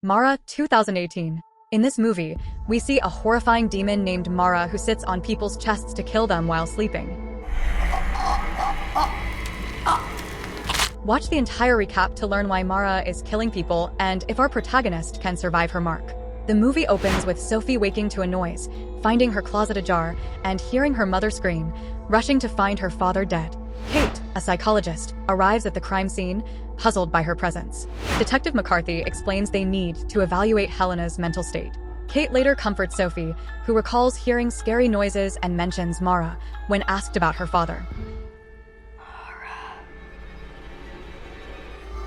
Mara, 2018. In this movie, we see a horrifying demon named Mara who sits on people's chests to kill them while sleeping. Watch the entire recap to learn why Mara is killing people and if our protagonist can survive her mark. The movie opens with Sophie waking to a noise, finding her closet ajar, and hearing her mother scream, rushing to find her father dead. Kate, a psychologist, arrives at the crime scene, puzzled by her presence. Detective McCarthy explains they need to evaluate Helena's mental state. Kate later comforts Sophie, who recalls hearing scary noises and mentions Mara when asked about her father.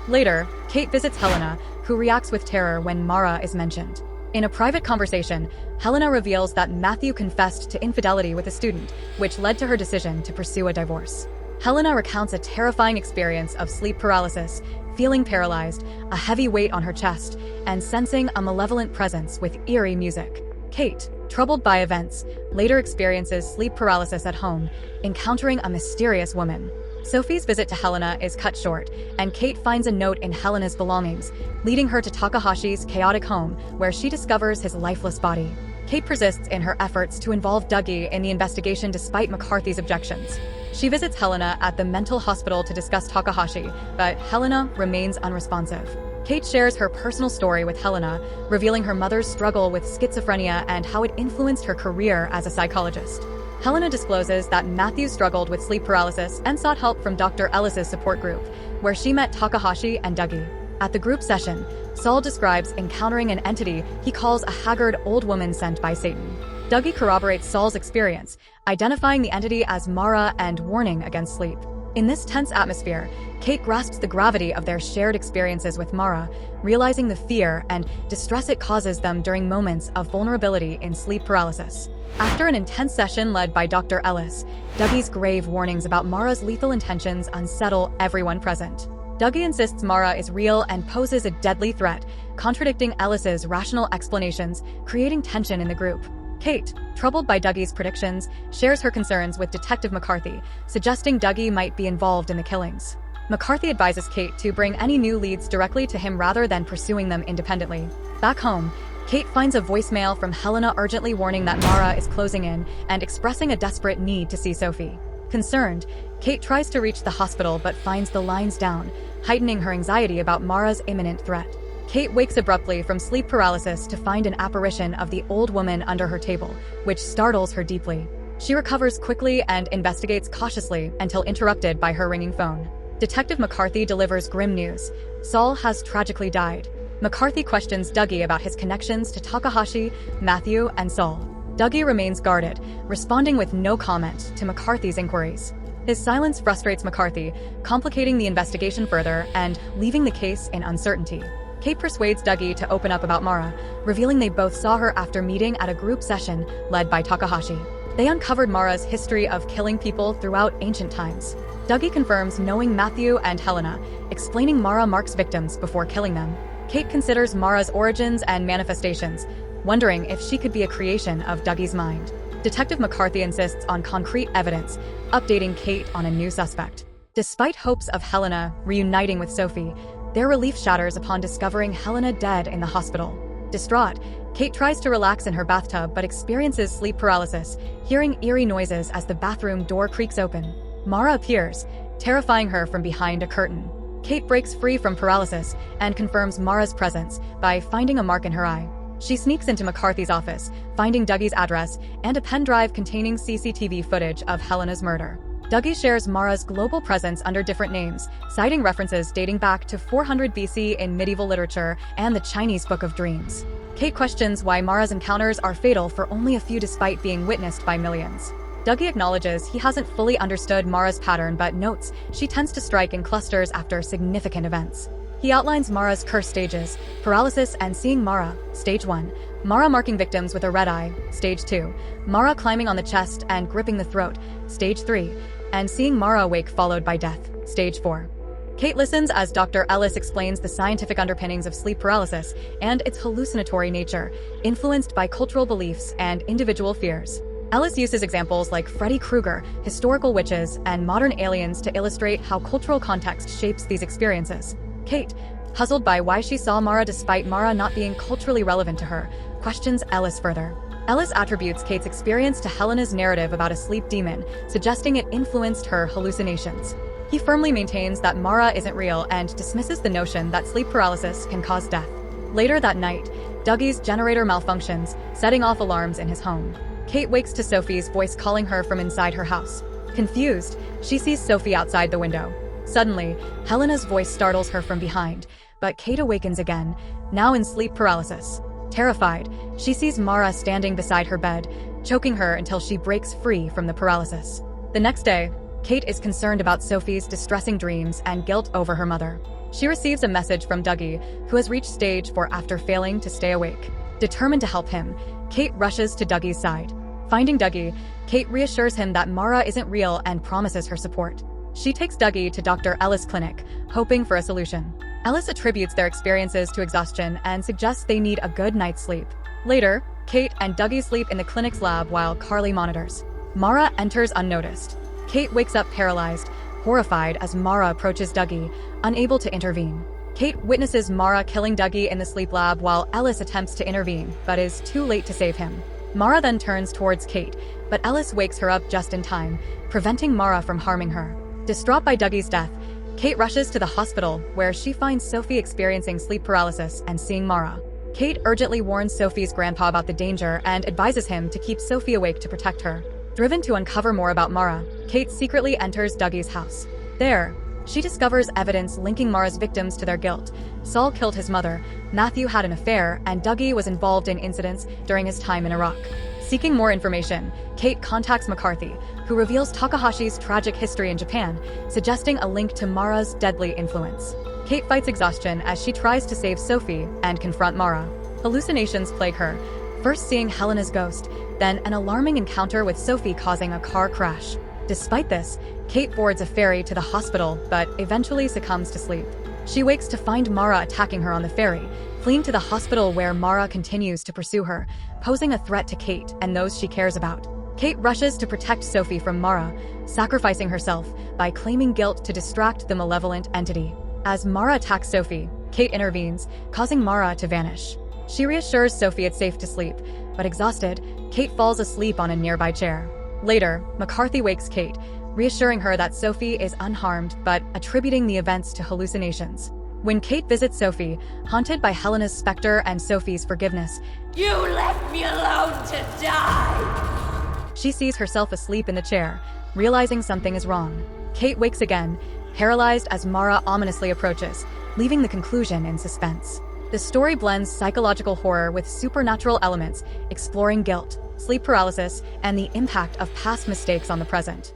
Later, Kate visits Helena, who reacts with terror when Mara is mentioned. In a private conversation, Helena reveals that Matthew confessed to infidelity with a student, which led to her decision to pursue a divorce. Helena recounts a terrifying experience of sleep paralysis, feeling paralyzed, a heavy weight on her chest, and sensing a malevolent presence with eerie music. Kate, troubled by events, later experiences sleep paralysis at home, encountering a mysterious woman. Sophie's visit to Helena is cut short, and Kate finds a note in Helena's belongings, leading her to Takahashi's chaotic home, where she discovers his lifeless body. Kate persists in her efforts to involve Dougie in the investigation despite McCarthy's objections. She visits Helena at the mental hospital to discuss Takahashi, but Helena remains unresponsive. Kate shares her personal story with Helena, revealing her mother's struggle with schizophrenia and how it influenced her career as a psychologist. Helena discloses that Matthew struggled with sleep paralysis and sought help from Dr. Ellis's support group, where she met Takahashi and Dougie. At the group session, Saul describes encountering an entity he calls a haggard old woman sent by Satan. Dougie corroborates Saul's experience, identifying the entity as Mara and warning against sleep. In this tense atmosphere, Kate grasps the gravity of their shared experiences with Mara, realizing the fear and distress it causes them during moments of vulnerability in sleep paralysis. After an intense session led by Dr. Ellis, Dougie's grave warnings about Mara's lethal intentions unsettle everyone present. Dougie insists Mara is real and poses a deadly threat, contradicting Ellis's rational explanations, creating tension in the group. Kate, troubled by Dougie's predictions, shares her concerns with Detective McCarthy, suggesting Dougie might be involved in the killings. McCarthy advises Kate to bring any new leads directly to him rather than pursuing them independently. Back home, Kate finds a voicemail from Helena urgently warning that Mara is closing in and expressing a desperate need to see Sophie. Concerned, Kate tries to reach the hospital but finds the lines down, heightening her anxiety about Mara's imminent threat. Kate wakes abruptly from sleep paralysis to find an apparition of the old woman under her table, which startles her deeply. She recovers quickly and investigates cautiously until interrupted by her ringing phone. Detective McCarthy delivers grim news. Saul has tragically died. McCarthy questions Dougie about his connections to Takahashi, Matthew, and Saul. Dougie remains guarded, responding with no comment to McCarthy's inquiries. His silence frustrates McCarthy, complicating the investigation further and leaving the case in uncertainty. Kate persuades Dougie to open up about Mara, revealing they both saw her after meeting at a group session led by Takahashi. They uncovered Mara's history of killing people throughout ancient times. Dougie confirms knowing Matthew and Helena, explaining Mara marks victims before killing them. Kate considers Mara's origins and manifestations, wondering if she could be a creation of Dougie's mind. Detective McCarthy insists on concrete evidence, updating Kate on a new suspect. Despite hopes of Helena reuniting with Sophie, their relief shatters upon discovering Helena dead in the hospital. Distraught, Kate tries to relax in her bathtub but experiences sleep paralysis, hearing eerie noises as the bathroom door creaks open. Mara appears, terrifying her from behind a curtain. Kate breaks free from paralysis and confirms Mara's presence by finding a mark in her eye. She sneaks into McCarthy's office, finding Dougie's address and a pen drive containing CCTV footage of Helena's murder. Dougie shares Mara's global presence under different names, citing references dating back to 400 BC in medieval literature and the Chinese Book of Dreams. Kate questions why Mara's encounters are fatal for only a few despite being witnessed by millions. Dougie acknowledges he hasn't fully understood Mara's pattern but notes she tends to strike in clusters after significant events. He outlines Mara's curse stages: paralysis and seeing Mara, Stage 1, Mara marking victims with a red eye, Stage 2, Mara climbing on the chest and gripping the throat, Stage 3, and seeing Mara awake followed by death, Stage 4. Kate listens as Dr. Ellis explains the scientific underpinnings of sleep paralysis and its hallucinatory nature, influenced by cultural beliefs and individual fears. Ellis uses examples like Freddy Krueger, historical witches, and modern aliens to illustrate how cultural context shapes these experiences. Kate, puzzled by why she saw Mara despite Mara not being culturally relevant to her, questions Ellis further. Ellis attributes Kate's experience to Helena's narrative about a sleep demon, suggesting it influenced her hallucinations. He firmly maintains that Mara isn't real and dismisses the notion that sleep paralysis can cause death. Later that night, Dougie's generator malfunctions, setting off alarms in his home. Kate wakes to Sophie's voice calling her from inside her house. Confused, she sees Sophie outside the window. Suddenly, Helena's voice startles her from behind, but Kate awakens again, now in sleep paralysis. Terrified, she sees Mara standing beside her bed, choking her until she breaks free from the paralysis. The next day, Kate is concerned about Sophie's distressing dreams and guilt over her mother. She receives a message from Dougie, who has reached stage 4 after failing to stay awake. Determined to help him, Kate rushes to Dougie's side. Finding Dougie, Kate reassures him that Mara isn't real and promises her support. She takes Dougie to Dr. Ellis' clinic, hoping for a solution. Ellis attributes their experiences to exhaustion and suggests they need a good night's sleep. Later, Kate and Dougie sleep in the clinic's lab while Carly monitors. Mara enters unnoticed. Kate wakes up paralyzed, horrified as Mara approaches Dougie, unable to intervene. Kate witnesses Mara killing Dougie in the sleep lab while Ellis attempts to intervene, but is too late to save him. Mara then turns towards Kate, but Ellis wakes her up just in time, preventing Mara from harming her. Distraught by Dougie's death, Kate rushes to the hospital, where she finds Sophie experiencing sleep paralysis and seeing Mara. Kate urgently warns Sophie's grandpa about the danger and advises him to keep Sophie awake to protect her. Driven to uncover more about Mara, Kate secretly enters Dougie's house. There, she discovers evidence linking Mara's victims to their guilt. Saul killed his mother, Matthew had an affair, and Dougie was involved in incidents during his time in Iraq. Seeking more information, Kate contacts McCarthy, who reveals Takahashi's tragic history in Japan, suggesting a link to Mara's deadly influence. Kate fights exhaustion as she tries to save Sophie and confront Mara. Hallucinations plague her, first seeing Helena's ghost, then an alarming encounter with Sophie causing a car crash. Despite this, Kate boards a ferry to the hospital, but eventually succumbs to sleep. She wakes to find Mara attacking her on the ferry, fleeing to the hospital where Mara continues to pursue her, posing a threat to Kate and those she cares about. Kate rushes to protect Sophie from Mara, sacrificing herself by claiming guilt to distract the malevolent entity. As Mara attacks Sophie, Kate intervenes, causing Mara to vanish. She reassures Sophie it's safe to sleep, but exhausted, Kate falls asleep on a nearby chair. Later, McCarthy wakes Kate, reassuring her that Sophie is unharmed but attributing the events to hallucinations. When Kate visits Sophie, haunted by Helena's specter and Sophie's forgiveness, "You left me alone to die!" she sees herself asleep in the chair, realizing something is wrong. Kate wakes again, paralyzed as Mara ominously approaches, leaving the conclusion in suspense. The story blends psychological horror with supernatural elements, exploring guilt, sleep paralysis, and the impact of past mistakes on the present.